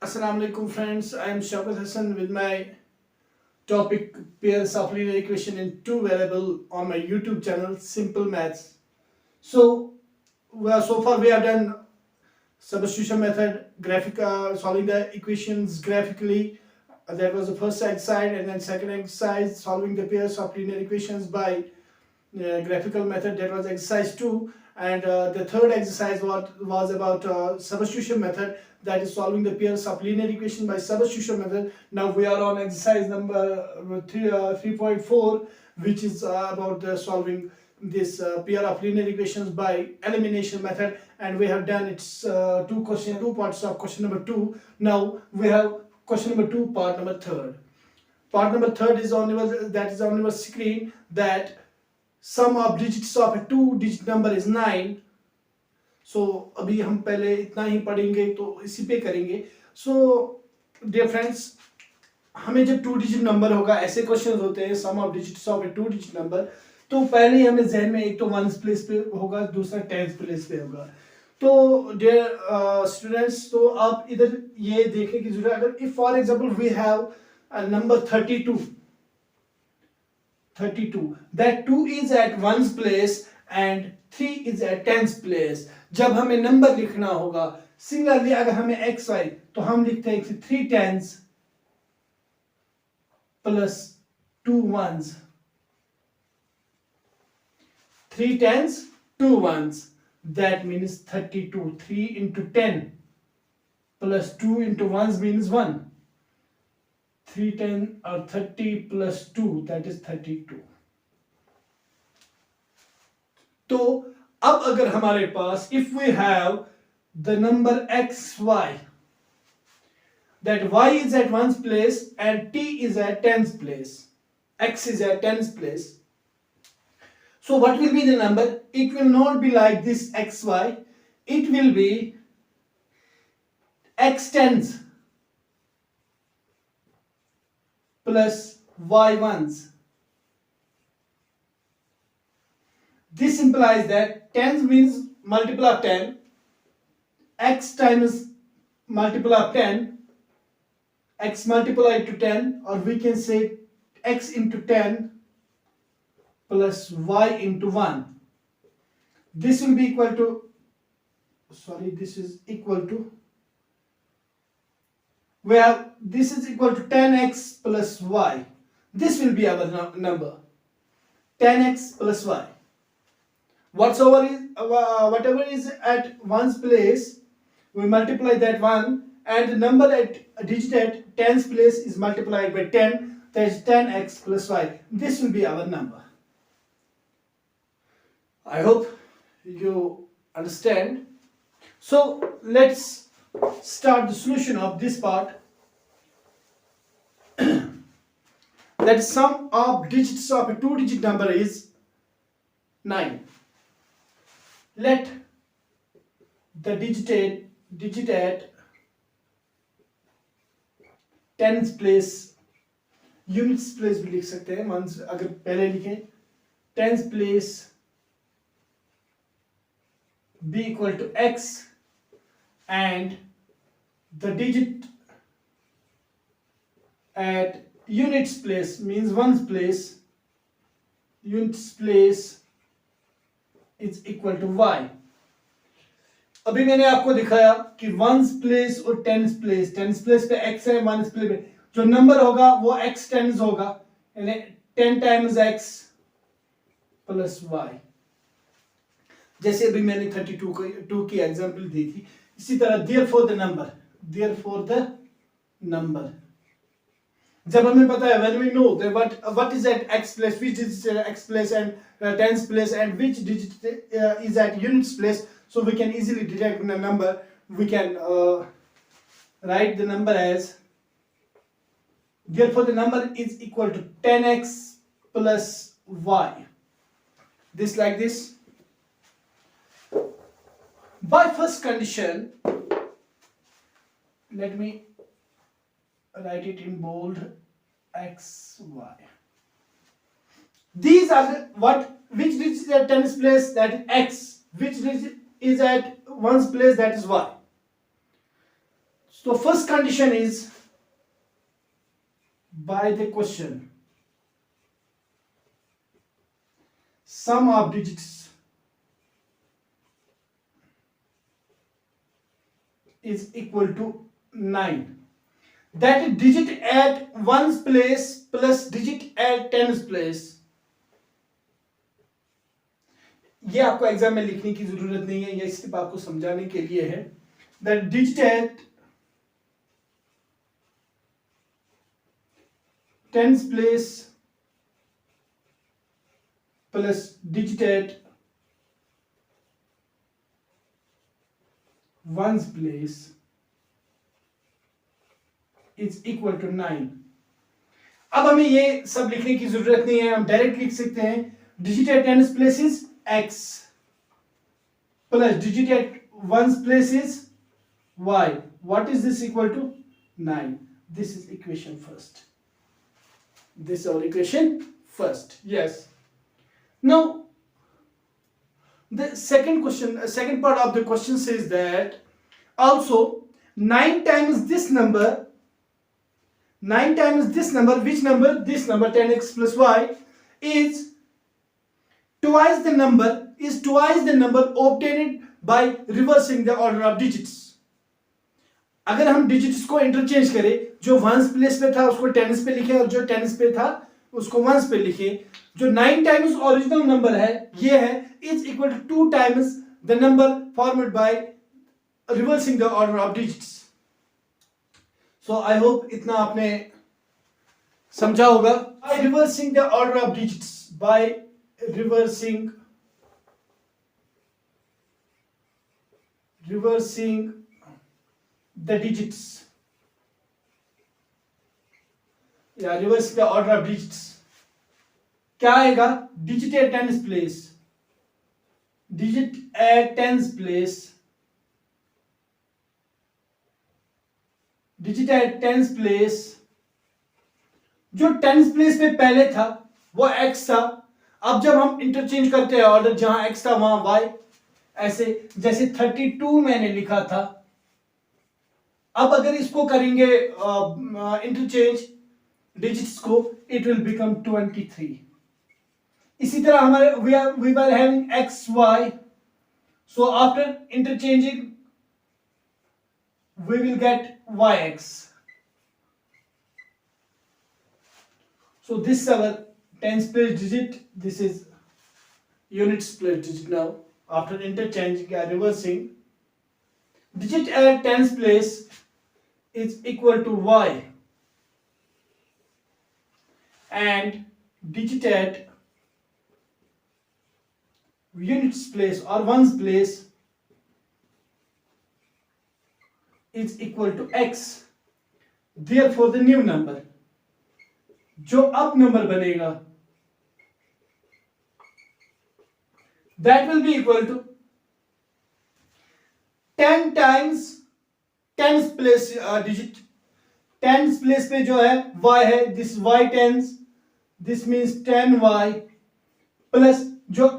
Assalamu alaikum friends, I am Shaukat Hassan with my topic pairs of linear equation in two variable on my YouTube channel Simple Maths. So far we have done substitution method, solving the equations graphically. That was the first exercise, and then second exercise solving the pairs of linear equations by graphical method, that was exercise 2, and the third exercise was about substitution method, that is solving the pairs of linear equation by substitution method. Now we are on exercise number 3.4, which is about solving this pair of linear equations by elimination method, and we have done its two parts of question number 2. Now we have question number 2, part number 3. Part number 3 is on your screen, that sum of digits of a two digit number is 9. So अभी हम पहले इतना ही पढ़ेंगे तो इसी पे करेंगे. So dear friends, हमें जब टू डिजिट नंबर होगा, ऐसे क्वेश्चन होते हैं sum of digits of a two digit number, तो पहले ही हमें जहन में एक तो वंस प्लेस पे होगा, दूसरा टेंस प्लेस पे होगा. तो डियर स्टूडेंट्स, तो आप इधर ये देखने की जरूरत है. अगर if for example we have a number 32, that 2 is at ones place and 3 is at tens place. जब हमें नंबर लिखना होगा, सिमिलरली अगर हमें x y, तो हम लिखते हैं 3 tens plus 2 ones. 3 tens, 2 ones, that means 32. 3 into 10 plus 2 into ones means 1. 3 10 or 30 plus 2, that is 32. तो अब अगर हमारे पास if we have the number x y, that y is at ones place and t is at tens place, x is at tens place, so what will be the number? It will not be like this xy, it will be x tens plus y ones. This implies that tens means multiple of 10, x times multiple of 10, x multiplied to 10, or we can say x into 10 plus y into 1. This will be equal to, this is equal to, where this is equal to 10x plus y. This will be our number, 10x plus y. Whatever is at one's place, we multiply that one, and the number at a digit at tens place is multiplied by 10, that is 10x plus y. This will be our number. I hope you understand. So let's start the solution of this part. That sum of digits of a two digit number is 9. Let the digit at tens place, units place भी लिख सकते हैं, ones अगर पहले लिखें, tens place be equal to x, and the digit at units place means ones place, units place is equal to y. अभी मैंने आपको दिखाया कि ones place और tens place पे x है, ones place पे जो नंबर होगा वो x tens होगा, यानी 10 times x plus y. जैसे अभी मैंने 32 की एग्जांपल दी थी, इसी तरह therefore the number, जब हमें पता है, when we know that what is at x place, which is x place and tens place, and which digit is at units place, so we can easily detect the number. We can write the number as, therefore the number is equal to 10x plus y. This like this. By first condition, let me write it in bold, x y. These are which digit is at tens place, that is x, which digit is at ones place, that is y. So first condition is by the question sum of digits is equal to 9. That digit at ones place plus digit at tens place. ये आपको exam में लिखने की जरूरत नहीं है, ये सिर्फ आपको समझाने के लिए है. That digit at tens place plus digit at ones place is equal to 9. अब हमें ये सब लिखने की जरूरत नहीं है, हम डायरेक्ट लिख सकते हैं digit at tens place is x plus digit at ones place is y. What is this equal to? 9. This is equation first. This is our equation first. Yes. Now the second question, second part of the question says that also 9 times this number, 9 times this number, which number? This number 10x plus y is twice the number obtained by reversing the order of digits. अगर हम digits को interchange करें, जो ones place पे था उसको tense पे लिखे और जो टेंस पे था उसको वंस पे लिखे, जो 9 टाइम्स ओरिजिनल नंबर है ये है is equal to 2 times the number formed by reversing the order of digits. So I hope इतना आपने समझा होगा. By reversing the order of digits, by reversing the digits, या reverse the order of digits. क्या आएगा? digit at tens place, digit at tens place, digit at tens place. जो tens place पे पहले था वो x था. अब जब हम इंटरचेंज करते हैं ऑर्डर, जहां x था वहां y, ऐसे जैसे 32 मैंने लिखा था, अब अगर इसको करेंगे इंटरचेंज डिजिट्स को, इट विल बिकम 23. इसी तरह हमारे we were having x y, so after interchanging we will get yx. So this is our tens place digit, this is units place digit. Now after interchanging or reversing, digit at tens place is equal to y and digit at units place or ones place is equal to x. Therefore the new number, जो अब number बनेगा, that will be equal to 10 times tens place digit. tens place पे जो है y है, this y tens, this means 10y plus जो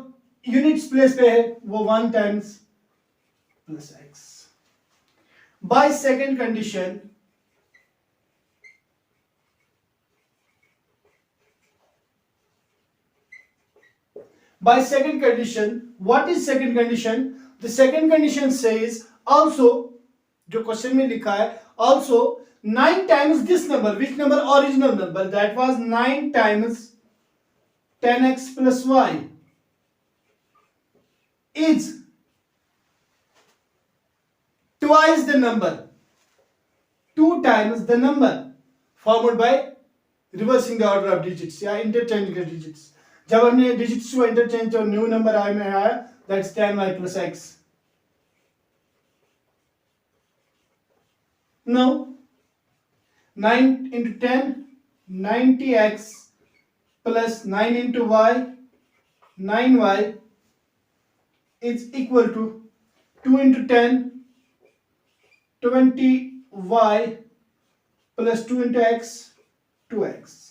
units place पे है वो 1 times plus x. By second condition, what is second condition? The second condition says also, जो question में लिखा है, also 9 times this number, which number? Original number, that was 9 times 10x plus y is twice the number, 2 times the number formed by reversing the order of digits या interchanging the digits. जब हमने digits को interchange और new number आई में आया, that's 10y plus x. Now 9 into 10, 90x plus 9 into y, 9y is equal to 2 into 10, 20y plus 2 into x, 2x.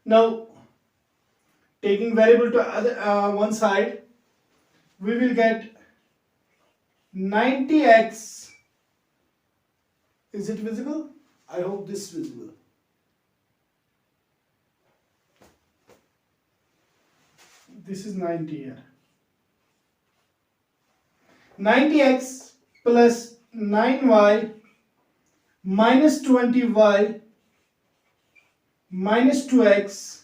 Now taking variable to one side, we will get 90x Is it visible? I hope this is visible. This is 90 here. 90x plus 9y minus 20y minus 2x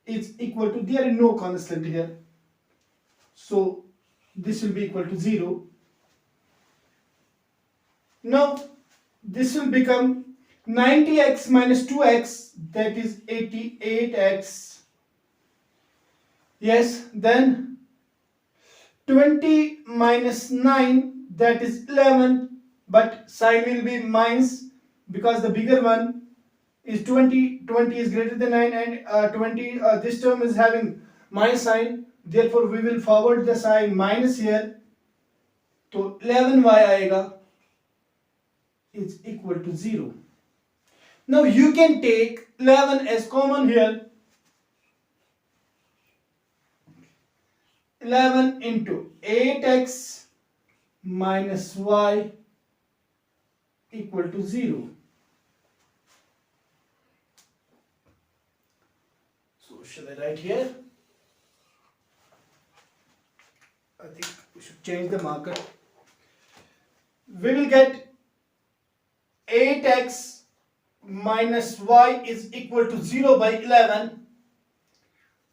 is equal to, there is no constant here, so this will be equal to 0. Now this will become 90x minus 2x, that is 88x. Yes, then 20 minus 9, that is 11, but sign will be minus because the bigger one is 20. 20 is greater than 9 and 20, this term is having minus sign, therefore we will forward the sign minus here, so 11y आएगा is equal to 0. Now you can take 11 as common here. 11 into 8x minus y equal to 0. So shall I write here? I think we should change the marker. We will get 8x minus y is equal to 0 by 11.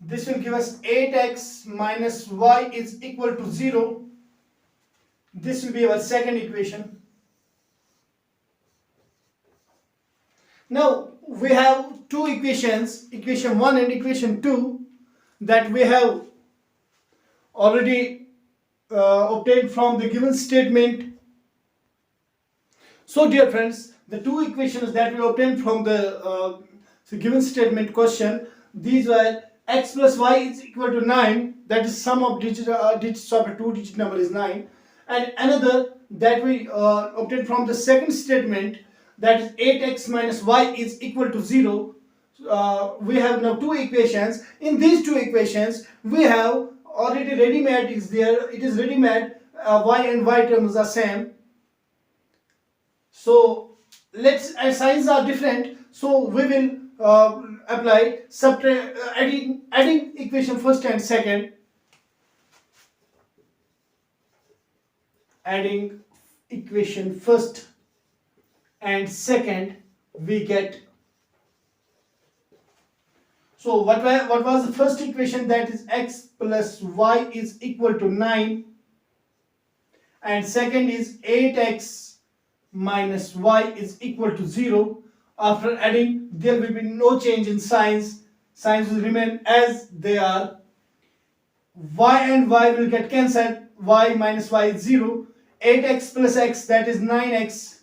This will give us 8x minus y is equal to 0. This will be our second equation. Now we have two equations, equation 1 and equation 2, that we have already obtained from the given statement. So dear friends, the two equations that we obtained from the given statement question, these were x plus y is equal to 9, that is sum of digits of a two-digit number is 9, and another that we obtained from the second statement, that is 8x minus y is equal to 0. We have now two equations. In these two equations we have already ready-made is there, it is ready-made, y and y terms are same. So let's, as signs are different, so we will apply adding equation first and second. Adding equation first and second, we get, so what was the first equation, that is x plus y is equal to 9, and second is 8x minus y is equal to 0. After adding, there will be no change in signs. Signs will remain as they are. Y and y will get cancelled. Y minus y is 0. 8x plus x, that is 9x,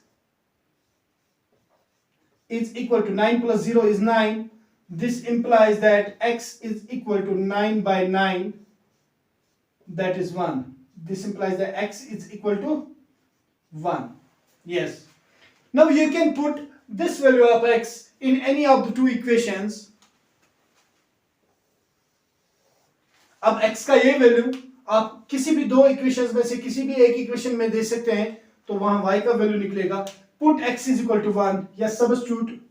is equal to 9 plus 0 is 9. This implies that x is equal to 9 by 9, that is 1. This implies that x is equal to 1. Yes. Now you can put this value of x in any of the two equations. अब x का ये value आप किसी भी दो equations में से किसी भी एक इक्वेशन में दे सकते हैं, तो वहां y का वैल्यू निकलेगा. Put x is equal to 1. Yes, substitute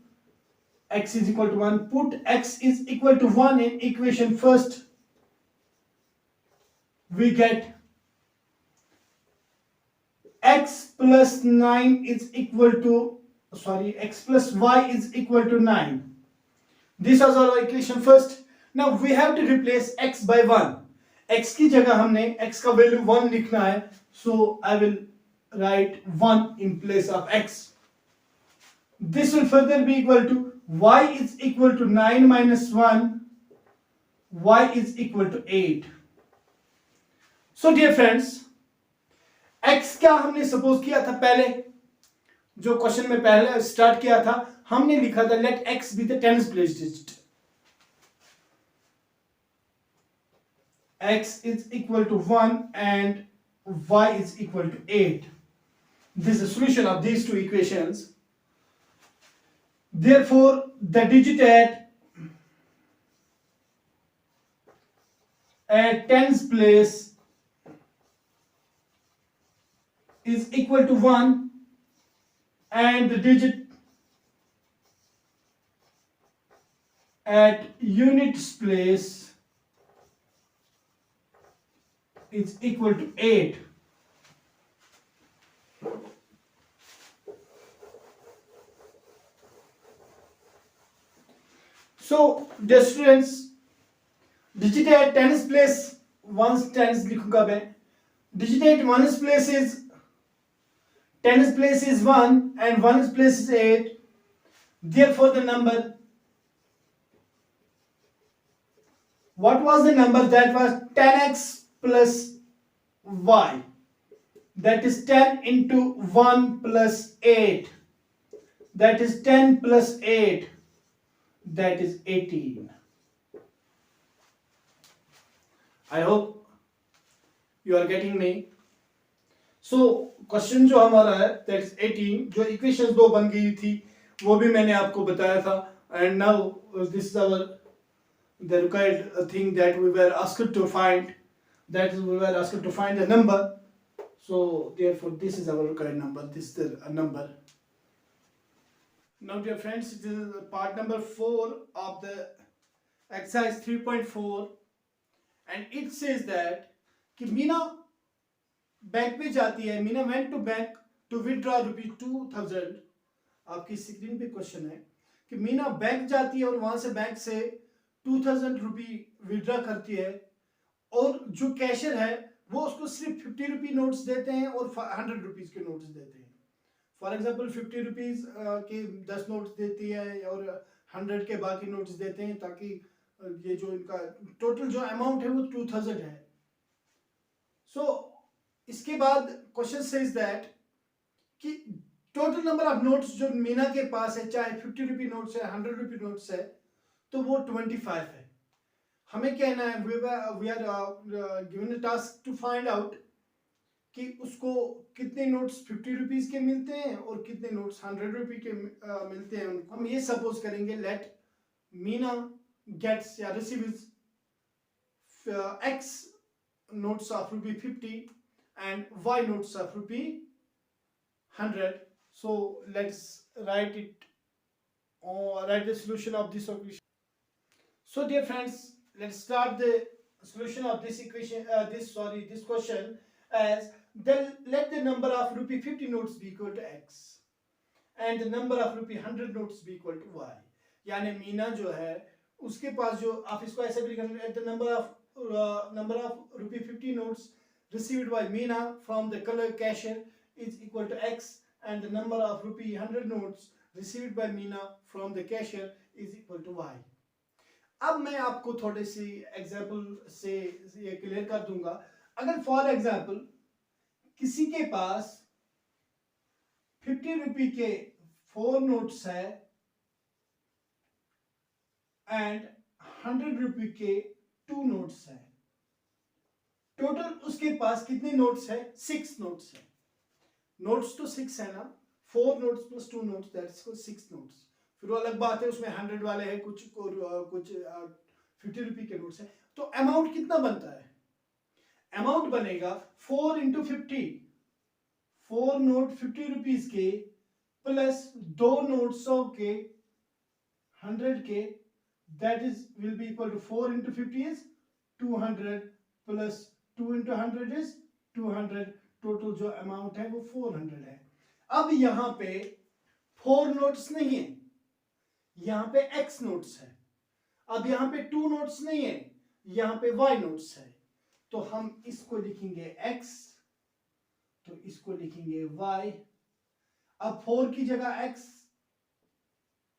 x is equal to 1. Put x is equal to 1 in equation first. We get x plus 9 is equal to, x plus y is equal to 9. This was our equation first. Now we have to replace x by 1. x की जगह हमने x का value 1 लिखना है, so I will write 1 in place of x. This will further be equal to y is equal to 9 minus 1, y is equal to 8. So dear friends, x क्या हमने suppose किया था, पहले जो क्वेश्चन में पहले स्टार्ट किया था, हमने लिखा था late x be the tens place digit. X is equal to 1 and y is equal to 8. This is the solution of these two equations. Therefore, the digit at tens place is equal to 1 and the digit at units place is equal to 8. So dear students, digit at tens place, ones tens लिखूंगा मैं. Digit at ones place is tens place is 1 and ones place is 8. Therefore the number, what was the number? That was 10x plus y. That is 10 into 1 plus 8. That is 10 plus 8. That is 18. I hope you are getting me. So question जो हमारा है that is 18. जो equation दो बन गई थी वो भी मैंने आपको बताया था. And now this is our the required thing that we were asked to find. That is, we were asked to find a number. So therefore this is our required number. This is the number. Now dear friends, it is part number 4 of the exercise 3.4 and it says that कि Meena bank पे जाती है. Meena went to bank to withdraw rupees 2000. आपकी screen पे question है कि Meena bank जाती है और वहां से बैंक से 2000 रुपी विड्रॉ करती है और जो कैशियर है वो उसको सिर्फ 50 रुपी नोट्स देते हैं और 100 रुपीज के नोट्स देते हैं. फॉर एग्जांपल 50 रुपीज के 10 नोट्स देती है और 100 के बाकी नोट्स देते हैं ताकि ये जो इनका टोटल जो अमाउंट है वो 2000 है. सो इसके बाद क्वेश्चन सेज दैट कि टोटल नंबर ऑफ नोट्स जो मीना के पास है, चाहे 50 रुपी नोट्स है 100 रुपी नोट्स है, तो वो 25 है. हमें कहना है we are given a task to find out कि उसको कितने नोट्स 50 रुपीज के मिलते हैं और कितने नोट्स 100 रुपी के मिलते हैं. हम ये सपोज करेंगे लेट मीना गेट्स या receives x notes of rupee 50 and y notes of rupee 100. So let's write it or write the solution of this equation. So dear friends, let's start the solution of this equation. This question as let the number of rupee 50 notes be equal to x and the number of rupee 100 notes be equal to y. यानी मीना जो है उसके पास जो आप इसको ऐसे भी लिखेंगे at the number of rupee 50 notes received by Meena from the color cashier is equal to x and the number of rupee 100 notes received by Meena from the cashier is equal to y. अब मैं आपको थोड़े सी example से ये clear कर दूंगा. अगर for example किसी के पास 50 रुपी के 4 नोट्स है एंड 100 रुपी के 2 नोट्स है, टोटल उसके पास कितने नोट्स है? 6 नोट्स है. नोट्स तो 6 है ना, 4 notes plus 2 notes that's 6 notes. फिर वो अलग बात है उसमें 100 वाले हैं, कुछ 50 रुपी के नोट्स हैं. तो अमाउंट कितना बनता है? अमाउंट बनेगा 4 इंटू 50, 4 नोट 50 रुपीज के प्लस 2 नोट 100 के 100 के, that is will be equal to 4 into 50 is 200 plus 2 into 100 is 200. Total जो अमाउंट है वो 400 है. अब यहाँ पे 4 नोट्स नहीं है, यहाँ पे x नोट्स है. अब यहाँ पे 2 नोट्स नहीं है, यहाँ पे y नोट्स है. तो हम इसको लिखेंगे x, तो इसको लिखेंगे y. अब 4 की जगह x,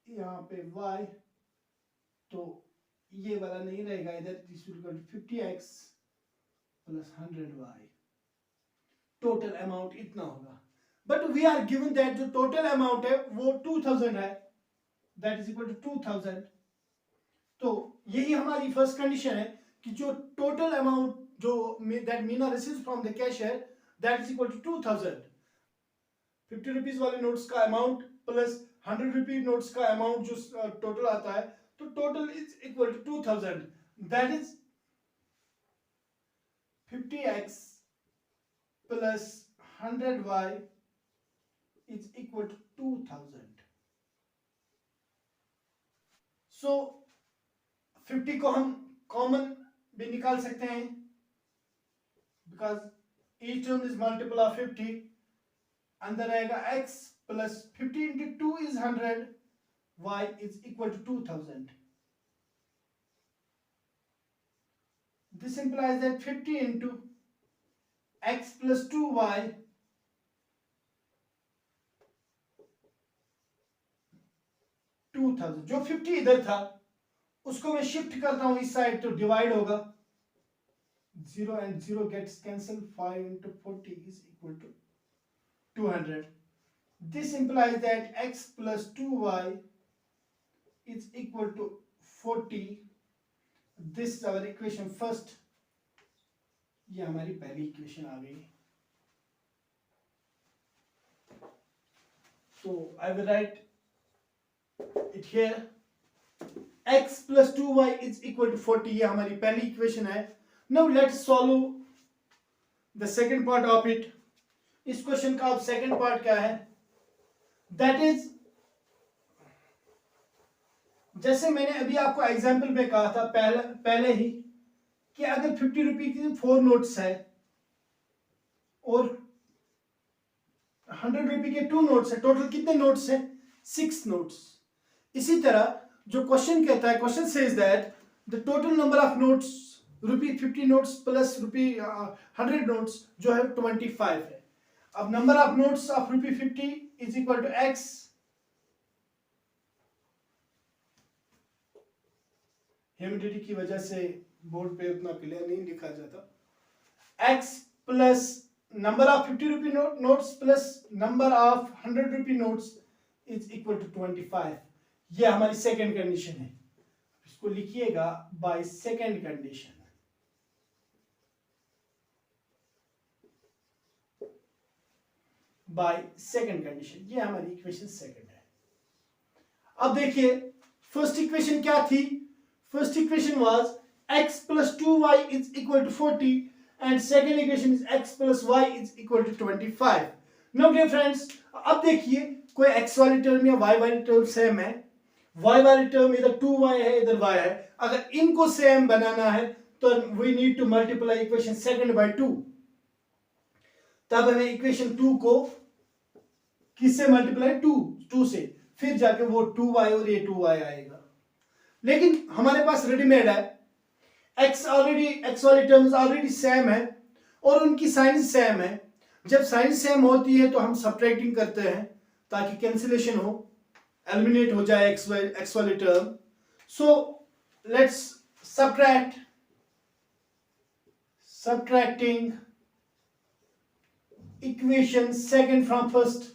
यहाँ पे y, तो ये वाला नहीं रहेगा इधर. This will equal to 50x plus 100y. Total amount इतना होगा. But we are given that जो टोटल अमाउंट है वो 2000 है, दैट इज इक्वल टू 2000. तो यही हमारी फर्स्ट कंडीशन है कि जो टोटल अमाउंट जो that Meena receives from the cashier that is equal to 2000. 50 rupees वाले नोट्स का अमाउंट प्लस 100 रुपी नोट्स का अमाउंट जो टोटल आता है, तो total is equal to 2000. That is 50x plus 100y is equal to 2000. So 50 को हम कॉमन भी निकाल सकते हैं, because each term is multiple of 50. अंदर आएगा x plus 50 into 2 is 100, y is equal to 2000. This implies that 50 into x plus 2y जो 50 इधर था उसको मैं शिफ्ट करता हूं इस साइड, तो डिवाइड होगा, 0 and 0 gets cancelled, 5 into 40 is equal to 200. This implies that x plus 2y is equal to 40. This is our equation first. ये हमारी पहली इक्वेशन आ गई. So I will write it here. X plus 2y is equal to 40. ये हमारी पहली equation है. Now let's solve the second part of it. इस question का अब सेकंड पार्ट क्या है? That is, जैसे मैंने अभी आपको एग्जाम्पल में कहा था पहले ही, कि अगर 50 रुपए की 4 नोट्स है और 100 रुपए के 2 नोट्स है, टोटल कितने नोट्स है? 6 नोट्स. इसी तरह जो क्वेश्चन कहता है, question says that the total number of notes ₹50 notes plus ₹100 notes जो है 25 है. अब number of notes of ₹50 is equal to x. Humidity की वजह से बोर्ड पे उतना क्लियर नहीं लिखा जाता. x plus number of 50 rupee notes plus number of 100 rupee notes is equal to 25. ये हमारी सेकेंड कंडीशन है. इसको लिखिएगा by second condition. By second condition, ये हमारी इक्वेशन सेकेंड है. अब देखिए फर्स्ट इक्वेशन क्या थी? First equation was x plus 2y is equal to 40 and second equation is x plus y is equal to 25. Now dear friends, अब देखिए कोई x वाली टर्म या y वाली टर्म सेम है. y वाली टर्म इधर 2y है, इधर y है. अगर इनको सेम बनाना है तो we need to multiply equation second by 2. तब हमें इक्वेशन 2 को किससे मल्टीप्लाई? 2 से, फिर जाके वो 2y और ये 2y आएगा. लेकिन हमारे पास रेडीमेड है, x वाली टर्म्स ऑलरेडी सेम है और उनकी साइन सेम है. जब साइन सेम होती है तो हम सब्ट्रैक्टिंग करते हैं ताकि कैंसिलेशन हो, एलिमिनेट हो जाए x वाली term. So let's subtracting equation second from first.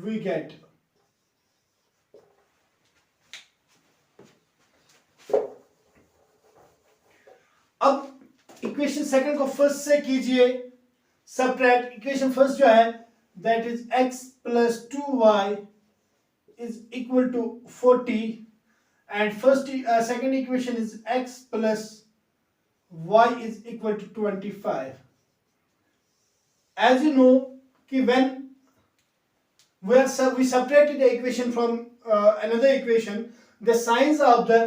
We get अब इक्वेशन सेकंड को फर्स्ट से कीजिए सबट्रैक्ट. इक्वेशन फर्स्ट जो है that is x plus 2y is equal to 40 and second equation is x plus y is equal to 25. As you know कि when we subtracted the equation from another equation, the signs of the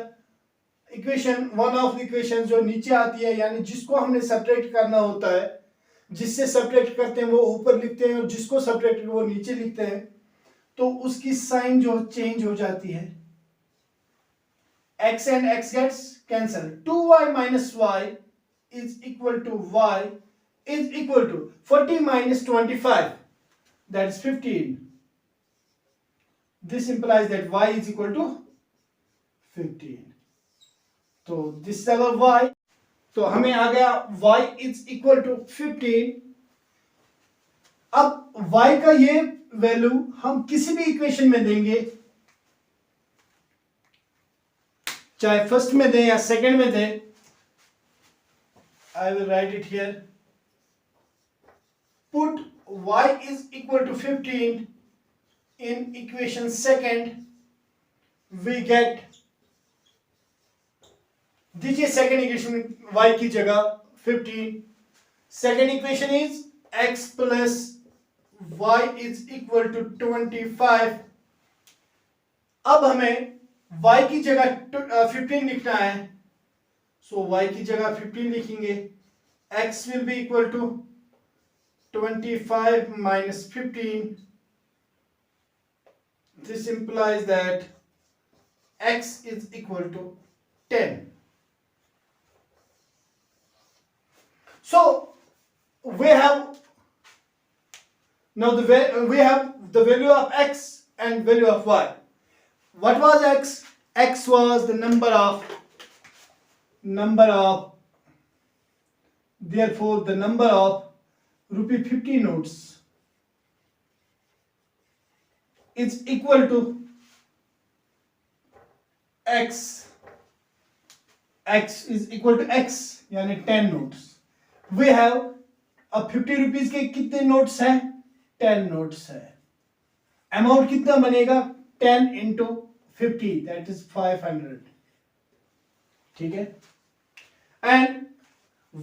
equation, one of the equations जो नीचे आती है, यानी जिसको हमने subtract करना होता है, जिससे सब्ट्रैक्ट करते हैं वो ऊपर लिखते हैं और जिसको सब्ट्रैक्ट वो नीचे लिखते हैं, तो उसकी साइन जो चेंज हो जाती है. x and x gets cancelled. 2y minus y is equal to y is equal to 40 minus 25, that is 15. This implies that y is equal to 15. तो this is our y. तो हमें आ गया y is equal to 15. अब y का ये value हम किसी भी इक्वेशन में देंगे, चाहे फर्स्ट में दें या सेकंड में दें. I will write it here. Put y is equal to 15 in equation second. We get, दीजिए सेकंड इक्वेशन y की जगह 15. Second equation is x plus y is equal to 25. अब हमें y की जगह 15 लिखना है, सो y की जगह 15 लिखेंगे. x will be equal to 25 minus 15. This implies that x is equal to 10. So we have now we have the value of x and value of y. What was x? X was the number of therefore the number of rupee 50 notes is equal to x. X is equal to x यानी 10 notes. We have अब 50 rupees के कितने notes हैं? 10 notes है. Amount कितना बनेगा? 10 into 50 that is 500. ठीक है. And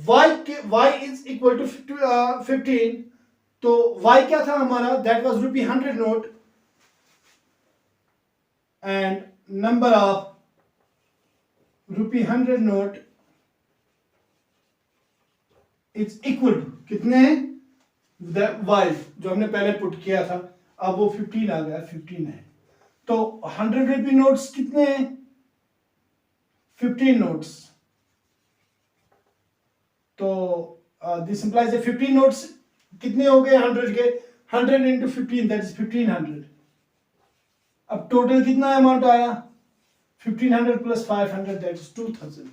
y is equal to 15. तो y क्या था हमारा? That was rupee 100 note and number of rupee 100 note it's equal to कितने हैं? y जो हमने पहले पुट किया था, अब वो 15 आ गया, 15 है. तो 100 रुपी नोट्स कितने हैं? 15 नोट्स. तो दिस इंप्लाइज 15 नोट्स कितने हो गए 100 के? 100 इंटू 15 दैट इज 1500. अब टोटल कितना अमाउंट आया? 1500 प्लस 500 दैट इज 2000.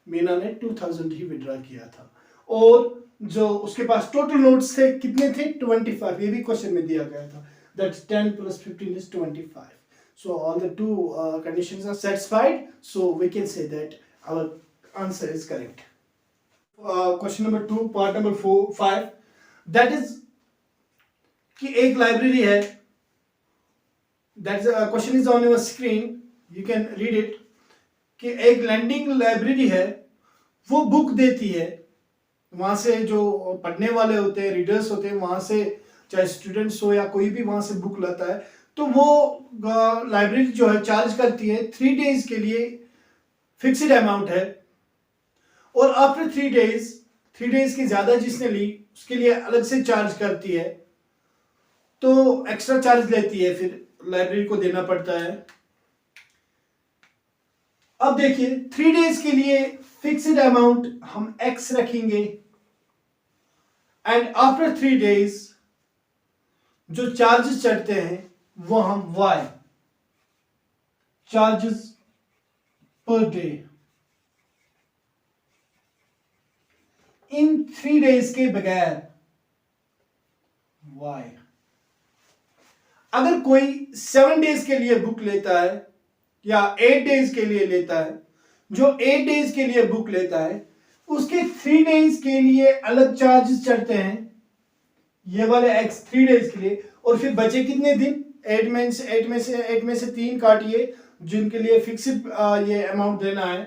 मीना ने 2000 ही विड्रॉ किया था. और जो उसके पास टोटल नोट्स थे कितने थे? 25. ये भी क्वेश्चन में दिया गया था. That's 10 plus 15 is 25. So all the two conditions are satisfied. So we can say that our answer is correct. Question number 2, part number 5. That is कि एक लाइब्रेरी है. That question is on your screen. You can read it. कि एक landing library है, वो book देती है. वहां से जो पढ़ने वाले होते हैं, रीडर्स होते हैं, वहां से चाहे स्टूडेंट्स हो या कोई भी वहां से बुक लाता है, तो वो लाइब्रेरी जो है चार्ज करती है 3 डेज के लिए. फिक्स्ड अमाउंट है. और आफ्टर 3 डेज के ज्यादा जिसने ली उसके लिए अलग से चार्ज करती है. तो एक्स्ट्रा चार्ज लेती है, फिर लाइब्रेरी को देना पड़ता है. अब देखिए 3 डेज के लिए फिक्स्ड अमाउंट हम x रखेंगे एंड आफ्टर 3 डेज जो चार्जेस चढ़ते हैं वो हम y, चार्जेस पर डे. इन 3 डेज के बगैर y. अगर कोई 7 डेज के लिए बुक लेता है या 8 डेज के लिए लेता है, जो 8 डेज के लिए बुक लेता है उसके 3 डेज के लिए अलग चार्जेस चढ़ते हैं, ये वाले x 3 डेज के लिए. और फिर बचे कितने दिन? 8 में से 3 काटिए जिनके लिए फिक्स्ड ये अमाउंट देना है,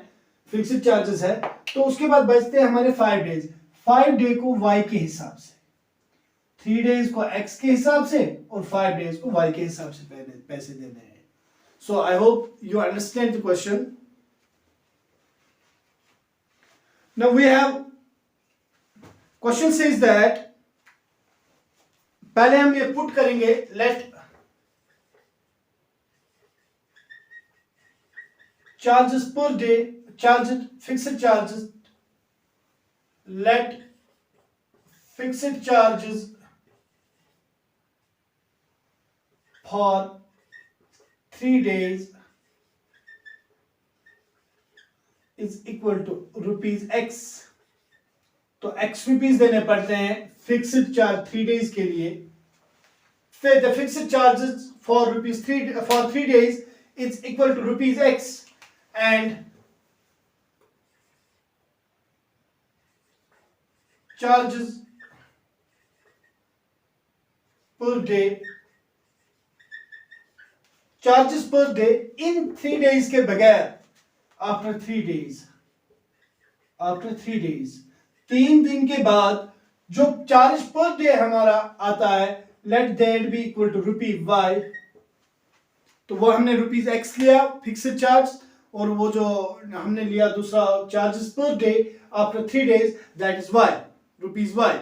फिक्स्ड चार्जेस है. तो उसके बाद बचते हैं हमारे 5 डेज. 5 डे को y के हिसाब से, 3 डेज को x के हिसाब से और 5 डेज को y के हिसाब से पैसे देने हैं. So I hope you understand the question. Now we have question says that पहले हम ये पुट करेंगे, let charges per day, charges fixed charges, let fixed charges for 3 days is equal to rupees x. तो x rupees देने पड़ते हैं fixed charge 3 days के लिए. फिर the fixed charges for 3 days is equal to rupees x and charges per day, charges per day in 3 days के बगैर after 3 days 3 दिन के बाद जो चार्ज पर डे हमारा आता है, let that be equal to ₹y, तो वो हमने ₹x लिया फिक्स्ड चार्ज, और वो जो हमने लिया दूसरा charges per day after 3 days, that is ₹y.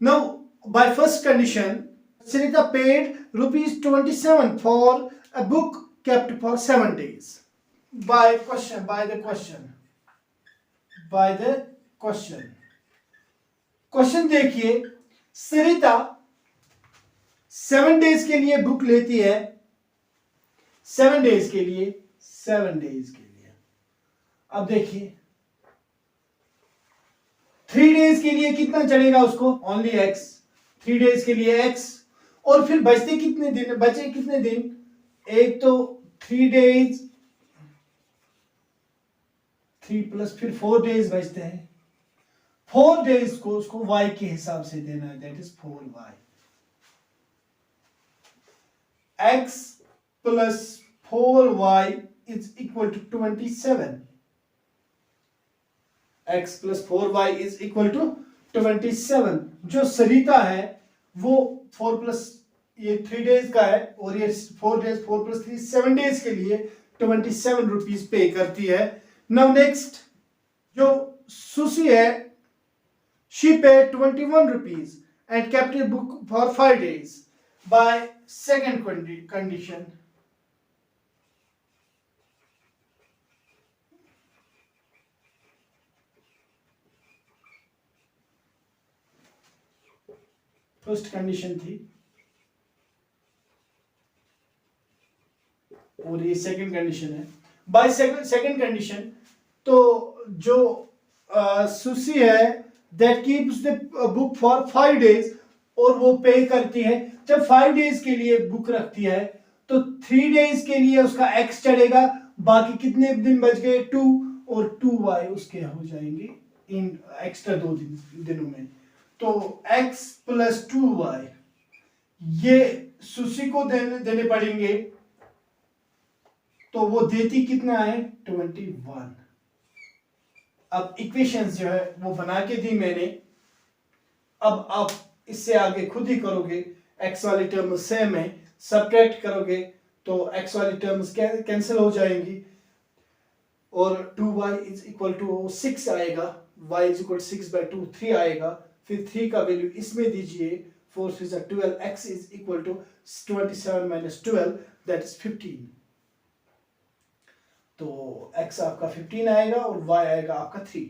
Now by first condition, Sunita paid ₹27 for a book kept for 7 days. By the question देखिए, सरिता 7 days के लिए बुक लेती है, 7 days के लिए. अब देखिए 3 days के लिए कितना चलेगा उसको, ओनली x. 3 days के लिए x, और फिर बचे कितने दिन, एक तो 3 days, 3 प्लस फिर 4 days बचते हैं. 4 days को उसको y के हिसाब से देना है, that is 4y. x plus 4y is equal to 27. x plus 4y is equal to 27. जो सरिता है वो 4 प्लस ये 3 days का है, और ये 4 days, 4 प्लस 3 7 days के लिए 27 रुपीज पे करती है. नाउ नेक्स्ट जो सुसी है, she paid 21 rupees and kept a book for 5 days. By second condition, first condition थी और ये सेकंड कंडीशन है. बाय सेकंड कंडीशन, तो जो सुसी है that keeps the book for 5 days, और वो पे करती है. जब 5 days के लिए बुक रखती है तो 3 days के लिए उसका x चढ़ेगा, बाकी कितने दिन बच गए, 2, और 2y उसके हो जाएंगे इन एक्स्ट्रा 2 दिनों में. तो x प्लस 2y ये सुशी को देने पड़ेंगे, तो वो देती कितना है, 21. अब इक्वेशंस जो है वो बना के दी मैंने. अब आप इससे आगे खुद ही करोगे, x वाली टर्म सेम है, सब्ट्रैक्ट करोगे तो x वाली टर्म्स कैंसिल हो जाएंगी, और 2y इज इक्वल टू 6 आएगा, y इज इक्वल 6/2 3 आएगा. फिर 3 का वैल्यू इसमें दीजिए, 4 6 12, x इज equal to 27 minus 12, that is 15. तो x आपका 15 आएगा और y आएगा आपका 3.